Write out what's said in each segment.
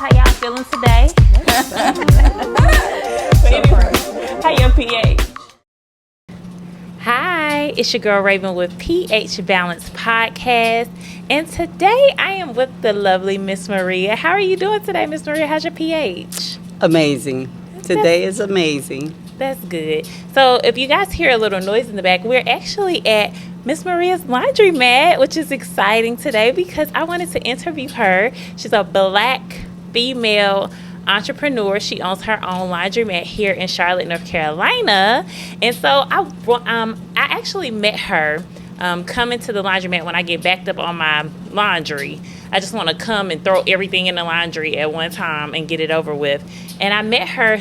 How y'all feeling today? How your pH? Hi, it's your girl Raven with pH Balance Podcast, and today I am with the lovely Miss Maria. How are you doing today, Miss Maria? How's your pH? Amazing. Today is amazing. That's good. So if you guys hear a little noise in the back, we're actually at Miss Maria's Laundromat, which is exciting today because I wanted to interview her. She's a Black female entrepreneur. She owns her own laundromat here in Charlotte, North Carolina. And so I actually met her coming to the laundromat when I get backed up on my laundry. I just want to come and throw everything in the laundry at one time and get it over with. And I met her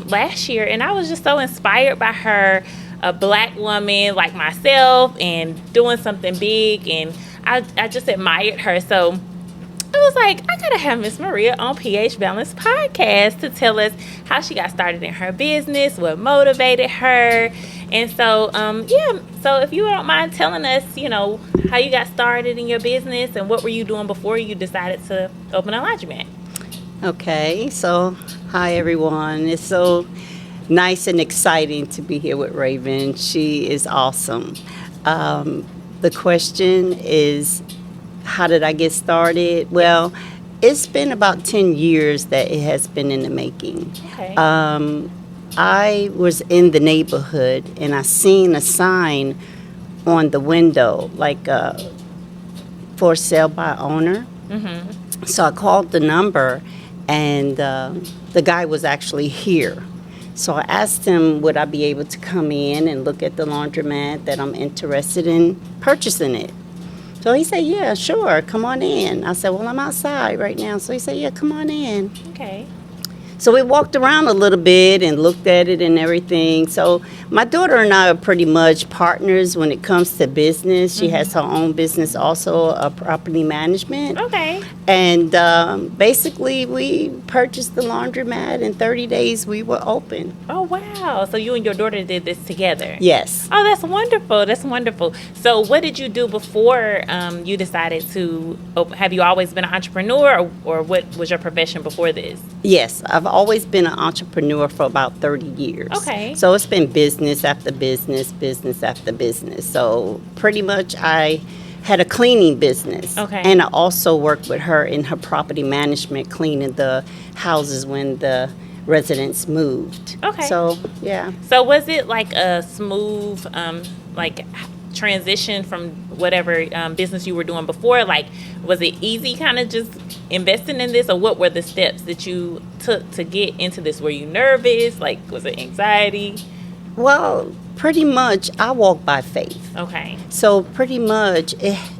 last year, and I was just so inspired by her, a Black woman like myself, and doing something big, and I just admired her. So I was like, I gotta have Miss Maria on pH Balance Podcast to tell us how she got started in her business, what motivated her. And so, so if you don't mind telling us, how you got started in your business and what were you doing before you decided to open a laundromat? Okay, so hi everyone. It's so nice and exciting to be here with Raven. She is awesome. The question is, how did I get started? Well, it's been about 10 years that it has been in the making. Okay. I was in the neighborhood and I seen a sign on the window, like for sale by owner. Mm-hmm. So I called the number, and the guy was actually here. So I asked him, would I be able to come in and look at the laundromat, that I'm interested in purchasing it. So he said, yeah, sure, come on in. I said, well, I'm outside right now. So he said, yeah, come on in. Okay. So we walked around a little bit and looked at it and everything. So my daughter and I are pretty much partners when it comes to business. She has her own business also, property management. Okay. And basically we purchased the laundromat. In 30 days we were open. Oh, wow. So you and your daughter did this together? Yes. Oh, that's wonderful. That's wonderful. So what did you do before you decided to open? Have you always been an entrepreneur, or what was your profession before this? Yes, I've always been an entrepreneur for about 30 years. Okay. So it's been business after business, business after business. So pretty much I had a cleaning business. Okay. And I also worked with her in her property management, cleaning the houses when the residents moved. Okay. So, yeah. So was it like a smooth, transition from whatever business you were doing before? Like, was it easy kind of just investing in this, or what were the steps that you took to get into this? Were you nervous? Like, was it anxiety? Well, pretty much I walk by faith. Okay. So pretty much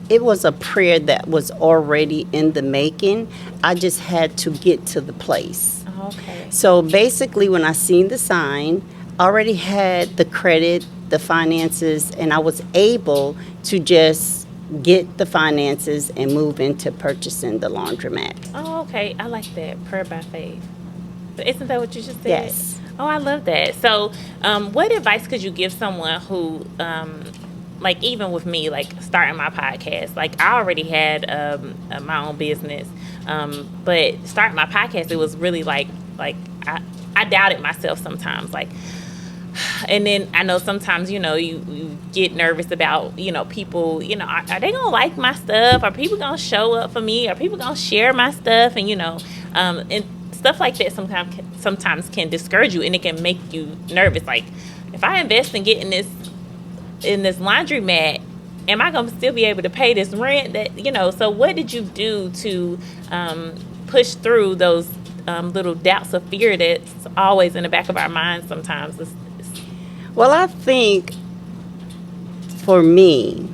it was a prayer that was already in the making. I just had to get to the place. Okay. So basically when I seen the sign, I already had the credit, the finances, and I was able to just get the finances and move into purchasing the laundromat. Oh, okay. I like that. Prayer by faith. But isn't that what you just said? Yes. Oh, I love that. So, what advice could you give someone who, like even with me, like starting my podcast, like I already had my own business, but starting my podcast, it was really like I doubted myself sometimes, like. And then I know sometimes, you get nervous about, people, are they going to like my stuff? Are people going to show up for me? Are people going to share my stuff? And, and stuff like that sometimes can discourage you, and it can make you nervous. Like, if I invest in getting this laundromat, am I going to still be able to pay this rent? So what did you do to push through those little doubts of fear that's always in the back of our minds sometimes? Well, I think for me,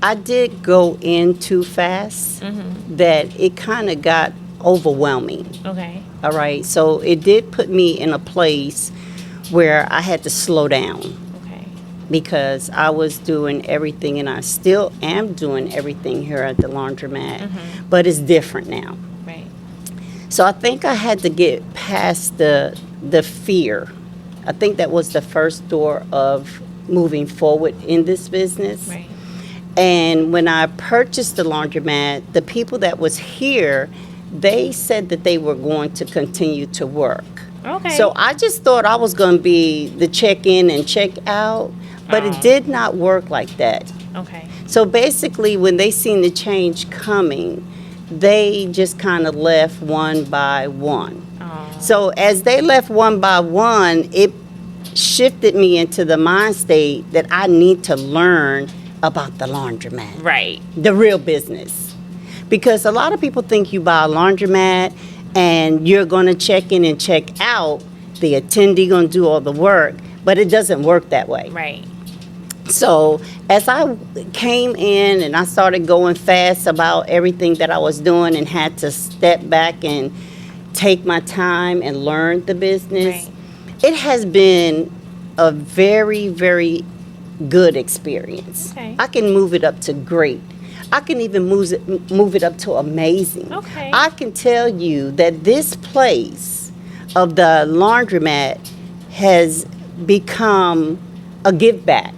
I did go in too fast, that it kind of got overwhelming. Okay. All right. So it did put me in a place where I had to slow down. Okay. Because I was doing everything, and I still am doing everything here at the laundromat, but it's different now. Right. So I think I had to get past the fear. I think that was the first door of moving forward in this business. Right. And when I purchased the laundromat, the people that was here, they said that they were going to continue to work. Okay. So I just thought I was going to be the check in and check out, but it did not work like that. Okay. So basically, when they seen the change coming, they just kind of left one by one. So as they left one by one, it shifted me into the mind state that I need to learn about the laundromat. Right. The real business. Because a lot of people think you buy a laundromat and you're going to check in and check out. The attendee going to do all the work, but it doesn't work that way. Right. So as I came in and I started going fast about everything that I was doing and had to step back and take my time and learn the business, Right. it has been a very, very good experience. Okay. I can move it up to great. I can even move it up to amazing. Okay. I can tell you that this place of the laundromat has become a give back.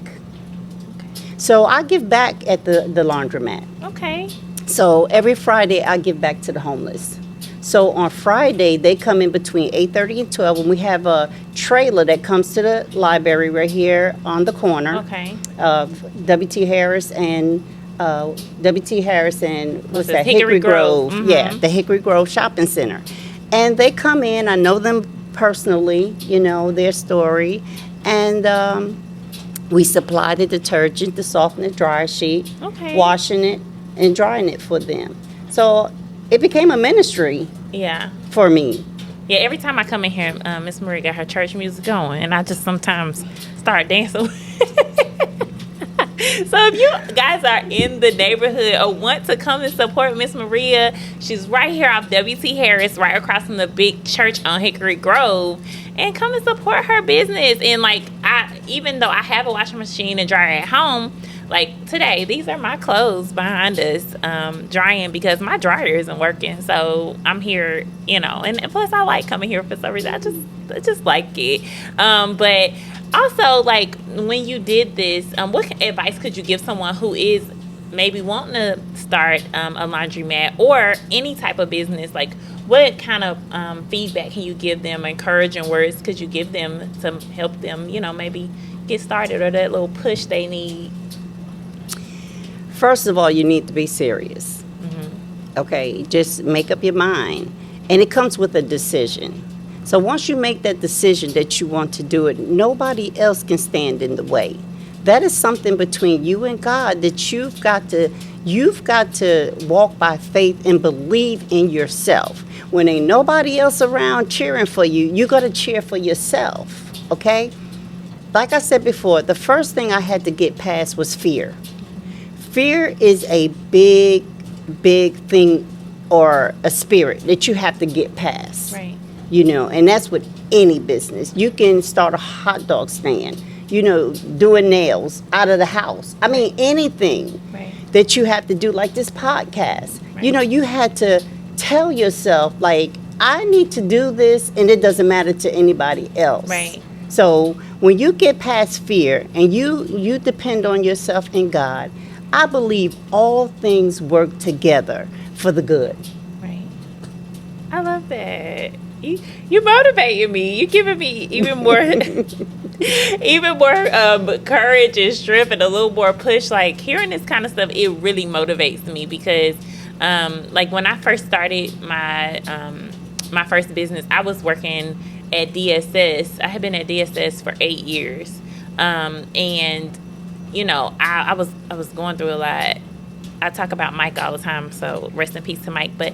So I give back at the laundromat. Okay. So every Friday I give back to the homeless. So on Friday they come in between 8:30 and 12, and we have a trailer that comes to the library right here on the corner Okay. of W.T. Harris and what's that? Hickory Grove. Mm-hmm. Yeah, the Hickory Grove Shopping Center. And they come in. I know them personally. You know their story, and we supply the detergent, the soften the dryer sheet, Okay. washing it and drying it for them. So it became a ministry Yeah. for me. Yeah, every time I come in here, Miss Maria got her church music going, and I just sometimes start dancing. So if you guys are in the neighborhood or want to come and support Miss Maria, she's right here off W.T. Harris, right across from the big church on Hickory Grove, and come and support her business. And like, even though I have a washing machine and dryer at home, like today, these are my clothes behind us drying because my dryer isn't working. So I'm here, and plus I like coming here for some reason. I just like it. But also, like, when you did this, what advice could you give someone who is maybe wanting to start a laundromat or any type of business? Like, what kind of feedback can you give them, encouraging words could you give them to help them, maybe get started, or that little push they need? First of all, you need to be serious. Okay, just make up your mind. And it comes with a decision. So once you make that decision that you want to do it, nobody else can stand in the way. That is something between you and God that you've got to walk by faith and believe in yourself. When ain't nobody else around cheering for you, you got to cheer for yourself, okay? Like I said before, the first thing I had to get past was fear. Fear is a big, big thing, or a spirit that you have to get past. Right. And that's with any business. You can start a hot dog stand, doing nails out of the house. I mean, anything Right. that you have to do, like this podcast. Right. You had to tell yourself, like, I need to do this, and it doesn't matter to anybody else. Right. So when you get past fear and you depend on yourself and God, I believe all things work together for the good. Right. I love that. You're motivating me. You're giving me even more courage and strength and a little more push. Like, hearing this kind of stuff, it really motivates me because like when I first started my my first business, I was working at DSS. I had been at DSS for 8 years. And I was going through a lot. I talk about Mike all the time, so rest in peace to Mike. But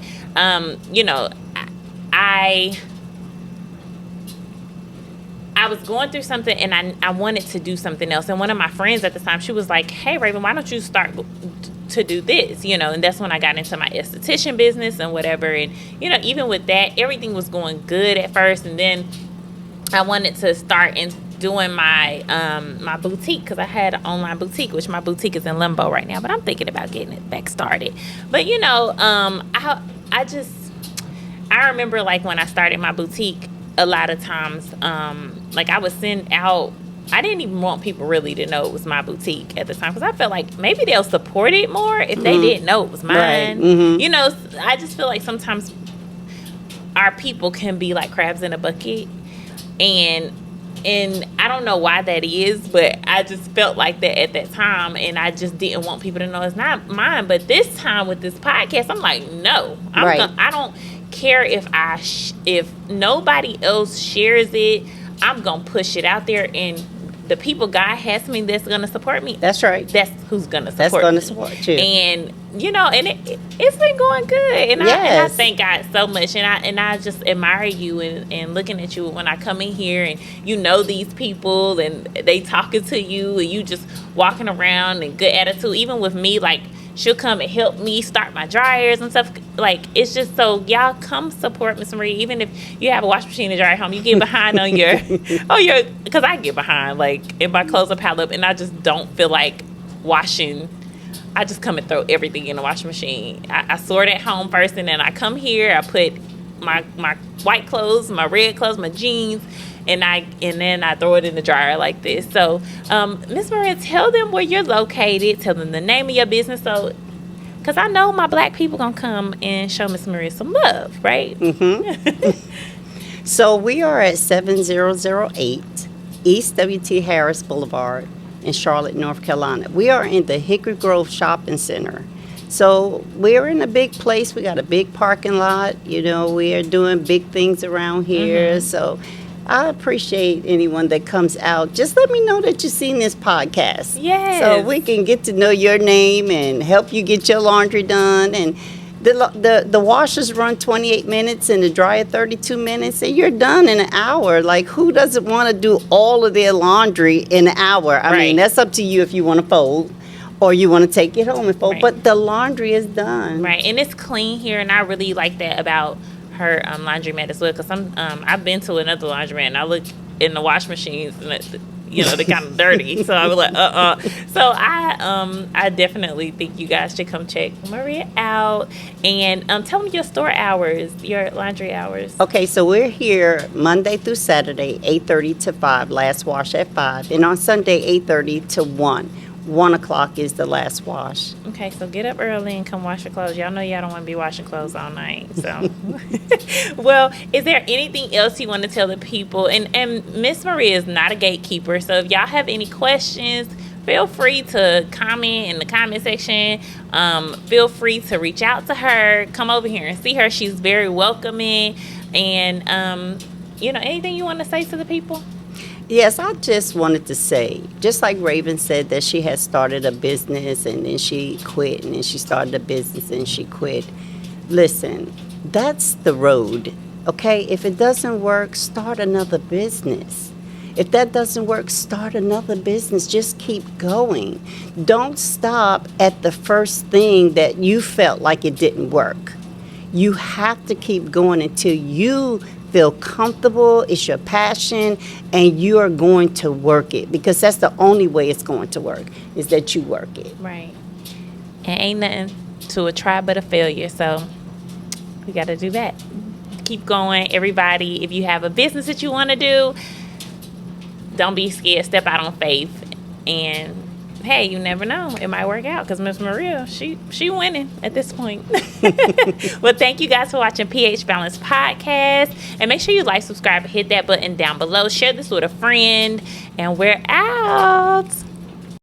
I was going through something, and I wanted to do something else. And one of my friends at the time, she was like, "Hey, Raven, why don't you start to do this?" And that's when I got into my esthetician business and whatever. And even with that, everything was going good at first, and then I wanted to start doing my my boutique, because I had an online boutique, which my boutique is in limbo right now, but I'm thinking about getting it back started. But I remember, like, when I started my boutique, a lot of times like I would send out, I didn't even want people really to know it was my boutique at the time, because I felt like maybe they'll support it more if they didn't know it was mine. Right. Mm-hmm. I just feel like sometimes our people can be like crabs in a bucket, and I don't know why that is, but I just felt like that at that time, and I just didn't want people to know it's not mine. But this time with this podcast, I'm like, no, I don't care if if nobody else shares it. I'm gonna push it out there, and the people God has me that's gonna support me. That's right. That's who's gonna support. That's gonna me. support you. And and it's been going good. And I thank God so much. And I just admire you and looking at you when I come in here, and these people and they talking to you, and you just walking around and good attitude. Even with me, like, she'll come and help me start my dryers and stuff. Like, it's just so, y'all come support Miss Maria. Even if you have a washing machine and dryer at home, you get behind on your, because I get behind, like, if my clothes are piled up and I just don't feel like washing, I just come and throw everything in the washing machine. I sort at home first, and then I come here, I put my white clothes, my red clothes, my jeans, and then I throw it in the dryer like this. So, Miss Maria, tell them where you're located. Tell them the name of your business. So, because I know my black people gonna come and show Miss Maria some love, right? Mm-hmm. So we are at 7008 East W.T. Harris Boulevard in Charlotte, North Carolina. We are in the Hickory Grove Shopping Center. So we're in a big place. We got a big parking lot. We are doing big things around here. Mm-hmm. So I appreciate anyone that comes out. Just let me know that you've seen this podcast. Yes. So we can get to know your name and help you get your laundry done. And the washers run 28 minutes and the dryer 32 minutes, and you're done in an hour. Like, who doesn't want to do all of their laundry in an hour? I mean, that's up to you if you want to fold or you want to take it home and fold. Right. But the laundry is done. Right, and it's clean here, and I really like that about her laundromat as well, because I've been to another laundromat and I look in the wash machines and they're kind of dirty, so I was like so I definitely think you guys should come check Maria out, and tell me your store hours, your laundry hours. Okay, so we're here Monday through Saturday 8:30 to 5, last wash at 5, and on Sunday 8:30 to 1 o'clock is the last wash. Okay, so get up early and come wash your clothes. Y'all know y'all don't want to be washing clothes all night. So, well, is there anything else you want to tell the people? And Miss Maria is not a gatekeeper, so if y'all have any questions, feel free to comment in the comment section. Feel free to reach out to her. Come over here and see her. She's very welcoming. And, anything you want to say to the people? Yes, I just wanted to say, just like Raven said that she had started a business and then she quit, and then she started a business and she quit. Listen, that's the road, okay? If it doesn't work, start another business. If that doesn't work, start another business. Just keep going. Don't stop at the first thing that you felt like it didn't work. You have to keep going until you feel comfortable, it's your passion, and you are going to work it, because that's the only way it's going to work, is that you work it. Right. And ain't nothing to a try but a failure, so we got to do that. Keep going, everybody. If you have a business that you want to do, don't be scared. Step out on faith, and hey, you never know, it might work out, because Miss Maria, she winning at this point. Well, thank you guys for watching PH Balance Podcast, and make sure you like, subscribe, and hit that button down below. Share this with a friend, and we're out.